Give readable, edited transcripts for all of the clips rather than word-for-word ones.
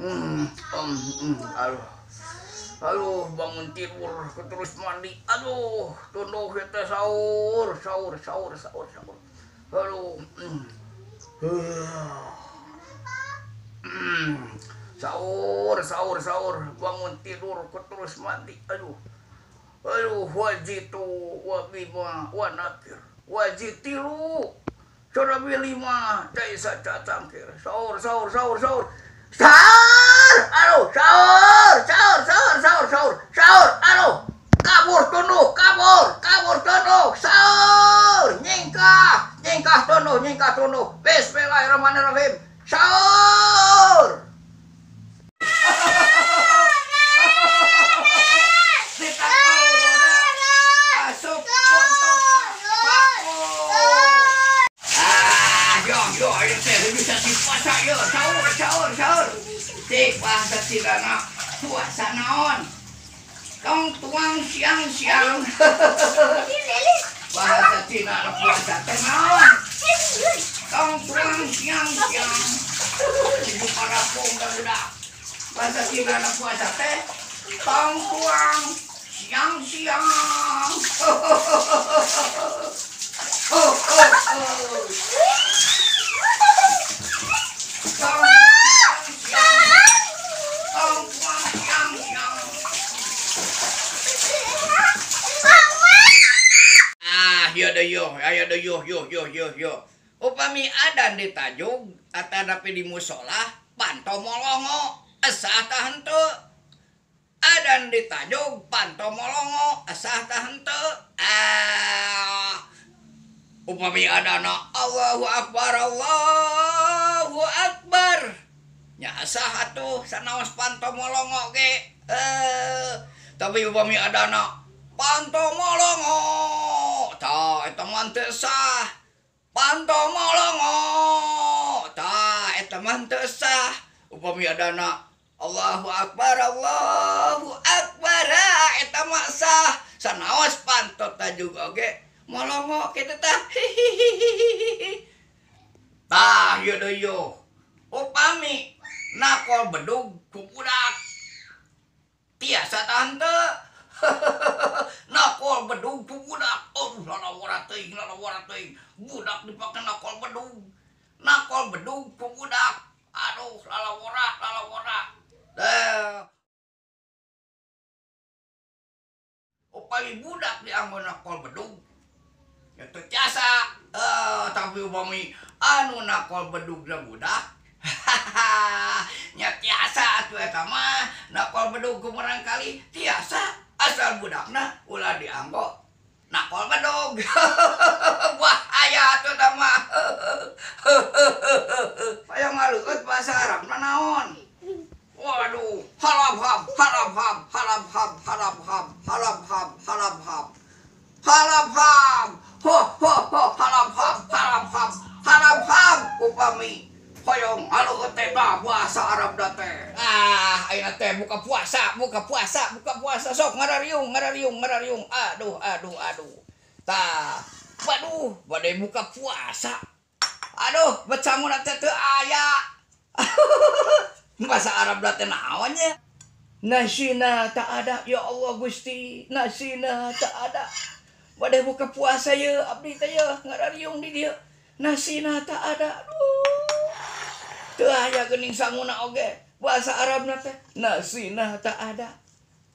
Aduh. Aduh, bangun tidur, terus mandi. Aduh, tunduk kita sahur. Aduh. Sahur. Bangun tidur, terus mandi. Aduh. Wajitu, wabima, wanakir. Wajitilu. Corabi lima, daisa cacangkir. Sahur. Sahur! Aduh! Kabur tunduk! Sahur! Nyingkah tunduk! Bismillahirrahmanirrahim! Sahur! Sahur. Cek bahasa Cina puasa naon. Tong tuang siang. Bahasa Cina puasa teh naon. Tong tuang siang. Ibu para pung dan budak. Bahasa Cina puasa teh tong tuang siang. Ayo yo. Upami adan di Tajung atanapi di musola panto molongo asah tah henteu. Adan di Tajung panto molongo asah tah henteu. Upami adana Allahu Akbar. Nya asah atuh sanaos panto molongo ge. Tapi upami adana panto molongo tah eta mah teu sah. Panto molongo tah eta mah teu sah. Upami adana Allahu Akbar eta mah sah. Sanaos panto tah juga oge molongo kitu tah. Tah ieu deui yo. Upami nakol bedug ku budak tiasa tah henteu. Nakol bedug ku budak. Lalawara teuing. Budak dipake nakol bedug. Nakol bedug ku budak. Aduh, lalawara. Upami budak dianggo nakol bedug. Ya teu tiasa. Tapi upami anu nakol bedug na budak. Nya tiasa atuh eta mah nakol bedug ku barangkali tiasa. Asal budakna ulah dianggo nakol bedug. Wah aya atuh tah mah. Aya ngaleukeut bahasa Arabna naon? Waduh, halab-hab. Halab-hab. Upami hoyong aleukeut teh bahasa Arab da teh. Ayeuna teh buka puasa. Sok ngarariung. Aduh. Tah, waduh, bade buka puasa. Aduh, becamuna teh teu aya. Bahasa Arab da teh naon nya? Nasina tak ada, ya Allah Gusti. Nasina tak ada. Bade buka puasa ye abdi teh ye ngarariung di dieu. Nasina tak ada. Aduh. Teu aya geuning sanguna oge. Bahasa Arabna teh nasina tak ada.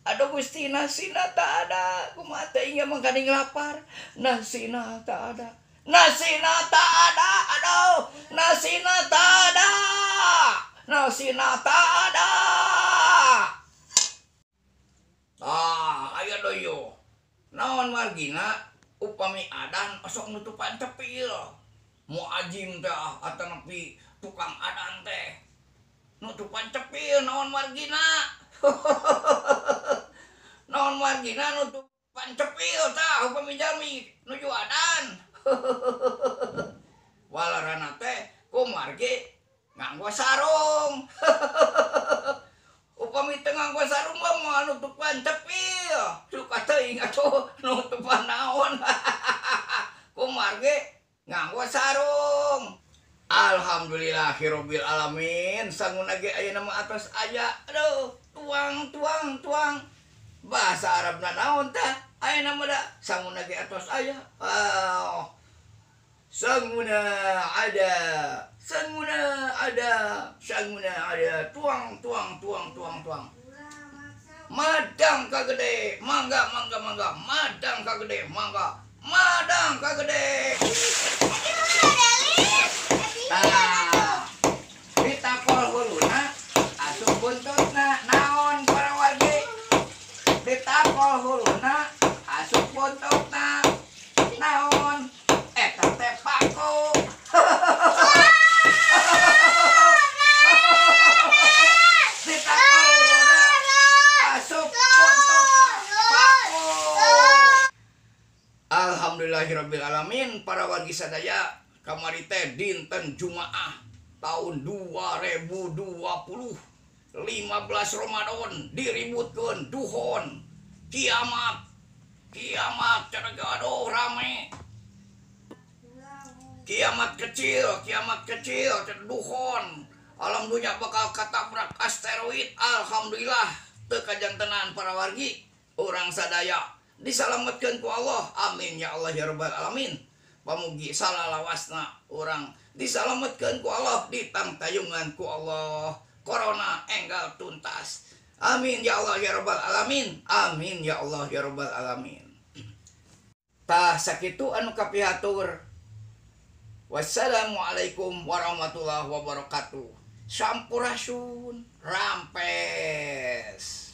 Aduh Gusti, nasina tak ada. Kumaha teh ingat mangkading lapar. Nasina tak ada. Aduh. Nasina tak ada. Aya doyo. Naon margina upami adan sok nutupan cepil. Mu ajim teh atanapi tukang adan teh nutupan cepil naon margina. Naon margina nutupan cepil tah upami jalmi nuju adan. Walarana teh ku margi nganggo sarung. Upami teu nganggo sarung mah moal nutupan cepil. Suka teuing atuh nutupan naon. Ku margi nganggo sarung. Alhamdulillahirabbil alamin. Sangun lagi aya nama atos aya. Aduh, tuang. Bahasa Arabna naon tah? Aya nama da sangun lagi atos aya. Sanguna ada. Tuang. Madang kagede, mangga. Madang kagede, mangga. Madang kagede. Ditakol huluna asup buntutna naon para wargi. Ditakol huluna asup buntutna naon eta teh paku. Ditakol huluna asup buntutna paku. Alhamdulillahirabbil alamin para wargi sadaya. Kamari teh dinten Jumaah tahun 2020 15 Ramadan diributkeun duhon kiamat cenah aduh rame kiamat kecil cenah duhon alam dunya bakal katabrak asteroid. Alhamdulillah teu kajantenan para wargi urang sadaya disalametkeun ku Allah. Amin ya Allah ya rabbal alamin. Pamugi salalawasna orang disalametkeun ku Allah, ditangtayungan ku Allah, corona enggal tuntas. Amin ya Allah ya rabbal alamin. Amin ya Allah ya rabbal alamin. Tah sakitu anu kapihatur. Wassalamualaikum warahmatullahi wabarakatuh. Sampurasun rampes.